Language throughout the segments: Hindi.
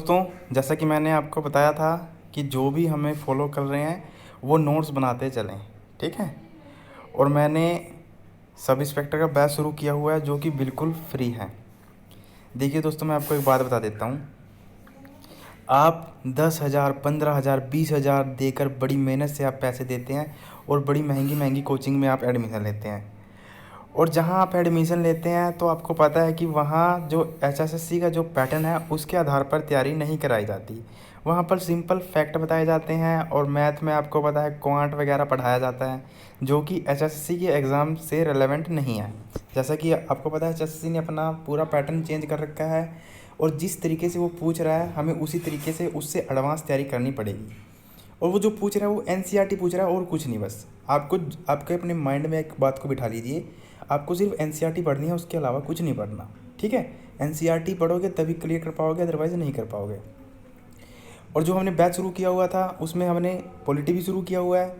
दोस्तों, जैसा कि मैंने आपको बताया था कि जो भी हमें फॉलो कर रहे हैं वो नोट्स बनाते चलें, ठीक है। और मैंने सब इंस्पेक्टर का बैच शुरू किया हुआ है जो कि बिल्कुल फ्री है। देखिए दोस्तों, मैं आपको एक बात बता देता हूँ। आप 10,000, 15,000, 20,000 देकर बड़ी मेहनत से आप पैसे देते हैं और बड़ी महंगी महंगी कोचिंग में आप एडमिशन लेते हैं। और जहाँ आप एडमिशन लेते हैं तो आपको पता है कि वहाँ जो एचएसएससी का जो पैटर्न है उसके आधार पर तैयारी नहीं कराई जाती। वहाँ पर सिंपल फैक्ट बताए जाते हैं और मैथ में आपको पता है क्वांट वगैरह पढ़ाया जाता है जो कि एचएसएससी के एग्ज़ाम से रेलेवेंट नहीं है। जैसा कि आपको पता है एचएसएससी ने अपना पूरा पैटर्न चेंज कर रखा है और जिस तरीके से वो पूछ रहा है हमें उसी तरीके से उससे एडवांस तैयारी करनी पड़ेगी। और वो जो पूछ रहा है वो एनसीईआरटी पूछ रहा है और कुछ नहीं। बस आपको आपके अपने माइंड में एक बात को बिठा लीजिए, आपको सिर्फ एनसीईआरटी पढ़नी है, उसके अलावा कुछ नहीं पढ़ना, ठीक है। एनसीईआरटी पढ़ोगे तभी क्लियर कर पाओगे, अदरवाइज़ नहीं कर पाओगे। और जो हमने बैच शुरू किया हुआ था उसमें हमने पॉलिटी भी शुरू किया हुआ है,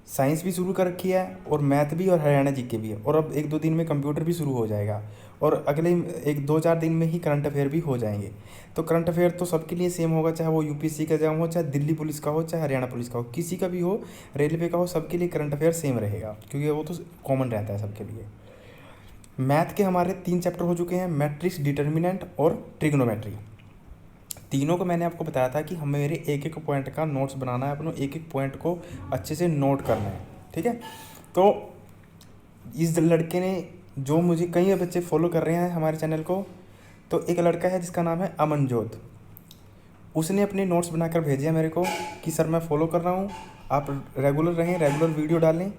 साइंस भी शुरू कर रखी है और मैथ भी और हरियाणा जीके भी है। और अब 1-2 दिन में कंप्यूटर भी शुरू हो जाएगा और अगले 1-2-4 दिन में ही करंट अफेयर भी हो जाएंगे। तो करंट अफेयर तो सबके लिए सेम होगा, चाहे वो यूपीएससी का एग्जाम हो, चाहे दिल्ली पुलिस का हो, चाहे हरियाणा पुलिस का हो, किसी का भी हो, रेलवे का हो, सबके लिए करंट अफेयर सेम रहेगा क्योंकि वो तो कॉमन रहता है सबके लिए। मैथ के हमारे 3 चैप्टर हो चुके हैं, मैट्रिक्स, डिटर्मिनेंट और ट्रिग्नोमेट्री। तीनों को मैंने आपको बताया था कि हमें मेरे एक एक पॉइंट का नोट्स बनाना है, अपने एक एक पॉइंट को अच्छे से नोट करना है, ठीक है। तो इस लड़के ने, जो मुझे कई बच्चे फॉलो कर रहे हैं हमारे चैनल को, तो एक लड़का है जिसका नाम है अमनजोत। उसने अपने नोट्स बनाकर भेजे हैं मेरे को कि सर मैं फॉलो कर रहा हूँ, आप रेगुलर रहें, रेगुलर वीडियो डालें।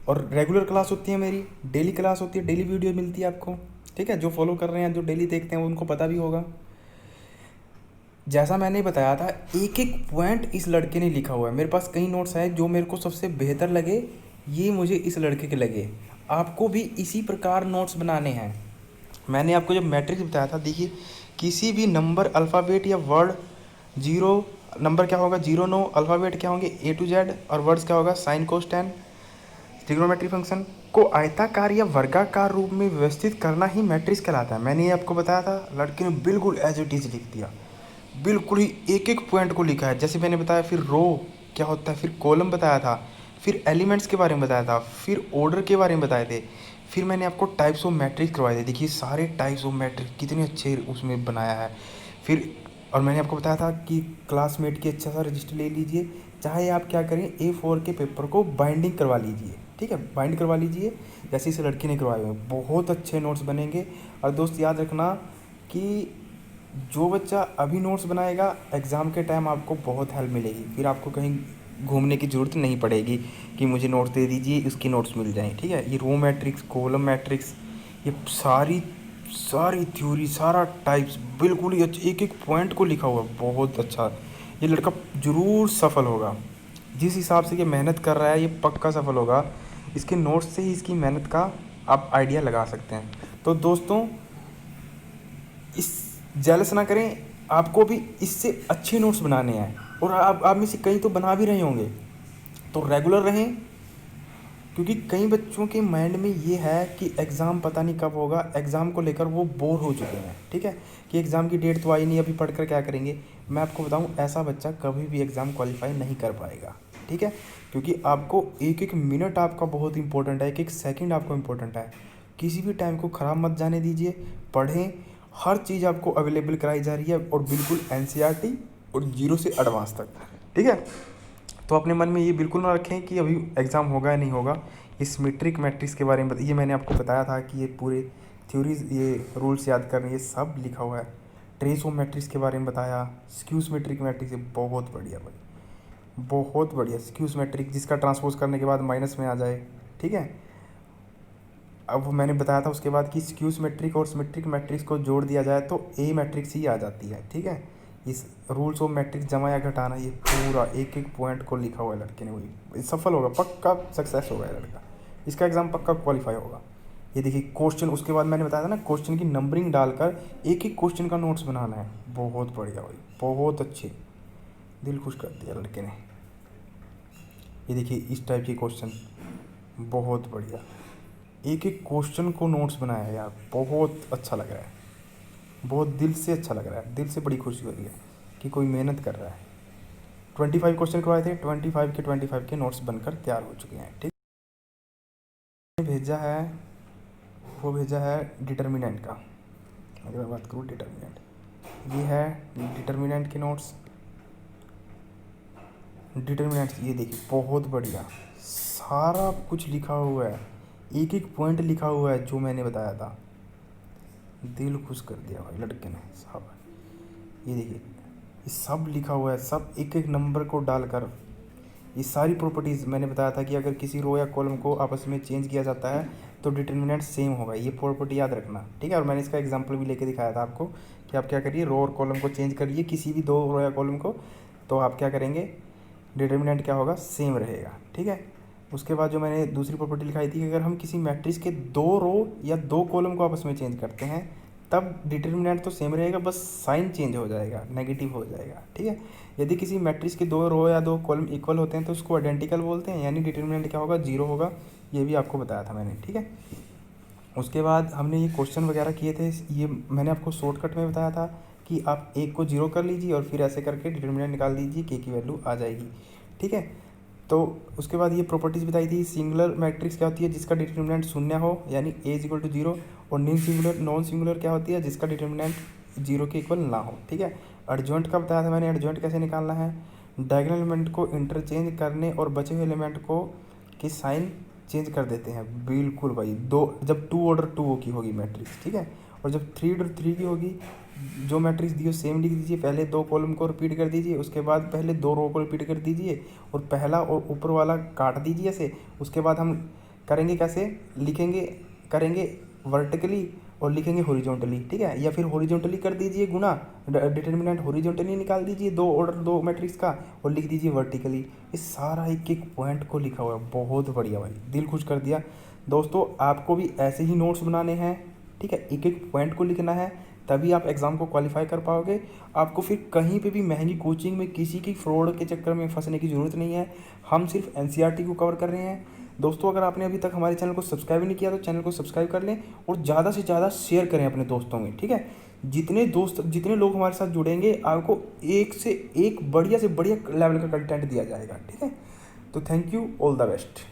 और रेगुलर क्लास होती है मेरी, डेली क्लास होती है, डेली वीडियो मिलती है आपको, ठीक है। जो फॉलो कर रहे हैं, जो डेली देखते हैं उनको पता भी होगा। जैसा मैंने बताया था एक एक पॉइंट इस लड़के ने लिखा हुआ है। मेरे पास कई नोट्स हैं जो मेरे को सबसे बेहतर लगे, ये मुझे इस लड़के के लगे। आपको भी इसी प्रकार नोट्स बनाने हैं। मैंने आपको जब मैट्रिक्स बताया था, देखिए किसी भी नंबर, अल्फ़ाबेट या वर्ड, जीरो नंबर क्या होगा 0-9, अल्फ़ाबेट क्या होंगे A to Z और वर्ड्स क्या होगा sine cos ten. Trigonometry function को आयताकार या वर्गाकार रूप में व्यवस्थित करना ही मैट्रिक्स कहलाता है। मैंने ये आपको बताया था, लड़के ने बिल्कुल एज इट इज़ लिख दिया, बिल्कुल ही एक एक पॉइंट को लिखा है जैसे मैंने बताया। फिर रो क्या होता है, फिर कॉलम बताया था, फिर एलिमेंट्स के बारे में बताया था, फिर ऑर्डर के बारे में बताए थे, फिर मैंने आपको टाइप्स ऑफ मैट्रिक्स करवाए थे। देखिए सारे टाइप्स ऑफ मैट्रिक्स कितने अच्छे उसमें बनाया है। फिर और मैंने आपको बताया था कि क्लासमेट की अच्छा सा रजिस्टर ले लीजिए, चाहे आप क्या करें A4 के पेपर को बाइंडिंग करवा लीजिए, ठीक है, बाइंड करवा लीजिए जैसे इस लड़के ने करवाए हुए। बहुत अच्छे नोट्स बनेंगे। और दोस्त याद रखना कि जो बच्चा अभी नोट्स बनाएगा एग्ज़ाम के टाइम आपको बहुत हेल्प मिलेगी, फिर आपको कहीं घूमने की ज़रूरत नहीं पड़ेगी कि मुझे नोट्स दे दीजिए, इसकी नोट्स मिल जाएँ, ठीक है। ये रो मैट्रिक्स, कॉलम मैट्रिक्स, ये सारी सारी थ्योरी, सारा टाइप्स बिल्कुल ही अच्छा, एक एक पॉइंट को लिखा हुआ है, बहुत अच्छा। ये लड़का ज़रूर सफल होगा, जिस हिसाब से ये मेहनत कर रहा है ये पक्का सफल होगा। इसके नोट्स से ही इसकी मेहनत का आप आइडिया लगा सकते हैं। तो दोस्तों इस जेलस ना करें, आपको भी इससे अच्छे नोट्स बनाने हैं और आप में से कई तो बना भी रहे होंगे। तो रेगुलर रहें, क्योंकि कई बच्चों के माइंड में ये है कि एग्ज़ाम पता नहीं कब होगा, एग्ज़ाम को लेकर वो बोर हो चुके हैं, ठीक है, कि एग्ज़ाम की डेट तो आई नहीं, अभी पढ़कर क्या करेंगे। मैं आपको बताऊं, ऐसा बच्चा कभी भी एग्ज़ाम क्वालिफाई नहीं कर पाएगा, ठीक है। क्योंकि आपको एक एक मिनट आपका बहुत इंपॉर्टेंट है, एक एक सेकंड आपको इंपॉर्टेंट है। किसी भी टाइम को ख़राब मत जाने दीजिए, पढ़ें, हर चीज़ आपको अवेलेबल कराई जा रही है और बिल्कुल एनसीईआरटी और जीरो से एडवांस तक, ठीक है। तो अपने मन में ये बिल्कुल ना रखें कि अभी एग्ज़ाम होगा या नहीं होगा। इस मीट्रिक मैट्रिक्स के बारे में ये मैंने आपको बताया था कि ये पूरे थ्योरीज, ये रूल्स याद करने, ये सब लिखा हुआ है। ट्रेस ऑफ मैट्रिक्स के बारे में बताया, स्क्यूज मैट्रिक मैट्रिक्स, ये बहुत बढ़िया भाई, बहुत बढ़िया। स्क्यूज मैट्रिक जिसका ट्रांसपोज करने के बाद माइनस में आ जाए, ठीक है। अब मैंने बताया था उसके बाद कि स्क्यूज मैट्रिक और सिमेट्रिक मैट्रिक्स को जोड़ दिया जाए तो ए मैट्रिक्स ही आ जाती है, ठीक है। इस रूल्स ऑफ मैट्रिक्स जमा या घटाना, ये पूरा एक एक पॉइंट को लिखा हुआ है लड़के ने, वही सफल होगा, पक्का सक्सेस होगा ये लड़का, इसका एग्ज़ाम पक्का क्वालिफाई होगा। ये देखिए क्वेश्चन, उसके बाद मैंने बताया था ना, क्वेश्चन की नंबरिंग डालकर एक एक क्वेश्चन का नोट्स बनाना है। बहुत बढ़िया भाई, बहुत अच्छे, दिल खुश कर दिया लड़के ने। ये देखिए इस टाइप के क्वेश्चन, बहुत बढ़िया, एक एक क्वेश्चन को नोट्स बनाया यार, बहुत अच्छा लग रहा है, बहुत दिल से अच्छा लग रहा है, दिल से बड़ी खुशी हो रही है कि कोई मेहनत कर रहा है। 25 क्वेश्चन करवाए थे, 25 के नोट्स बनकर तैयार हो चुके हैं। ठीक, भेजा है, वो भेजा है डिटर्मिनेंट का। अगर मैं बात करूँ डिटर्मिनेंट, ये है डिटर्मिनेंट के नोट्स। डिटर्मिनेंट ये देखिए बहुत बढ़िया, सारा कुछ लिखा हुआ है, एक एक पॉइंट लिखा हुआ है जो मैंने बताया था। दिल खुश कर दिया भाई लड़के ने साहब। ये देखिए ये सब लिखा हुआ है, सब एक एक नंबर को डालकर। ये सारी प्रॉपर्टीज़ मैंने बताया था कि अगर किसी रो या कॉलम को आपस में चेंज किया जाता है तो डिटर्मिनेंट सेम होगा, ये प्रॉपर्टी याद रखना। ठीक है, और मैंने इसका एग्जांपल भी लेके दिखाया था आपको कि आप क्या करिए, रो और कॉलम को चेंज करिए, किसी भी दो रो या कॉलम को, तो आप क्या करेंगे, डिटर्मिनेंट क्या होगा, सेम रहेगा। ठीक है, उसके बाद जो मैंने दूसरी प्रॉपर्टी लिखाई थी कि अगर हम किसी मैट्रिक्स के दो रो या दो कॉलम को आपस में चेंज करते हैं तब डिटर्मिनेंट तो सेम रहेगा, बस साइन चेंज हो जाएगा, नेगेटिव हो जाएगा। ठीक है, यदि किसी मैट्रिक्स के दो रो या दो कॉलम इक्वल होते हैं तो उसको आइडेंटिकल बोलते हैं, यानी डिटर्मिनेंट क्या होगा, जीरो होगा। ये भी आपको बताया था मैंने। ठीक है, उसके बाद हमने ये क्वेश्चन वगैरह किए थे, ये मैंने आपको शॉर्टकट में बताया था कि आप एक को जीरो कर लीजिए और फिर ऐसे करके डिटर्मिनेंट निकाल दीजिए, के की वैल्यू आ जाएगी। ठीक है, तो उसके बाद ये प्रॉपर्टीज़ बताई थी। सिंगुलर मैट्रिक्स क्या होती है, जिसका डिटर्मिनेंट शून्य हो, यानी ए इज इक्वल टू जीरो। और नॉन सिंगुलर क्या होती है, जिसका डिटर्मिनेंट जीरो के इक्वल ना हो। ठीक है, एडजॉइंट का बताया था मैंने, एडजॉइंट कैसे निकालना है, डायगोनल एलिमेंट को इंटरचेंज करने और बचे हुए एलिमेंट को की साइन चेंज कर देते हैं। बिल्कुल भाई, दो जब टू ऑर्डर टू की होगी मैट्रिक्स, ठीक है, और जब थ्री ऑर्डर थ्री की होगी, जो मैट्रिक्स दी हो सेम लिख दीजिए, पहले दो कॉलम को रिपीट कर दीजिए, उसके बाद पहले दो रो को रिपीट कर दीजिए और पहला और ऊपर वाला काट दीजिए ऐसे। उसके बाद हम करेंगे कैसे, लिखेंगे, करेंगे वर्टिकली और लिखेंगे हॉरिजॉन्टली। ठीक है, या फिर हॉरिजॉन्टली कर दीजिए गुना, डिटर्मिनेंट हॉरिजॉन्टली निकाल दीजिए दो ऑर्डर दो मैट्रिक्स का और लिख दीजिए वर्टिकली। ये सारा एक एक पॉइंट को लिखा हुआ है, बहुत बढ़िया भाई, दिल खुश कर दिया। दोस्तों आपको भी ऐसे ही नोट्स बनाने हैं। ठीक है, एक एक पॉइंट को लिखना है, तभी आप एग्ज़ाम को क्वालिफाई कर पाओगे। आपको फिर कहीं पे भी महंगी कोचिंग में किसी की फ्रॉड के चक्कर में फंसने की ज़रूरत नहीं है। हम सिर्फ एनसीईआरटी को कवर कर रहे हैं। दोस्तों अगर आपने अभी तक हमारे चैनल को सब्सक्राइब नहीं किया तो चैनल को सब्सक्राइब कर लें और ज़्यादा से ज़्यादा शेयर करें अपने दोस्तों में। ठीक है, जितने लोग हमारे साथ जुड़ेंगे आपको एक से एक बढ़िया से बढ़िया लेवल का कंटेंट दिया जाएगा। ठीक है, तो thank you, all the best.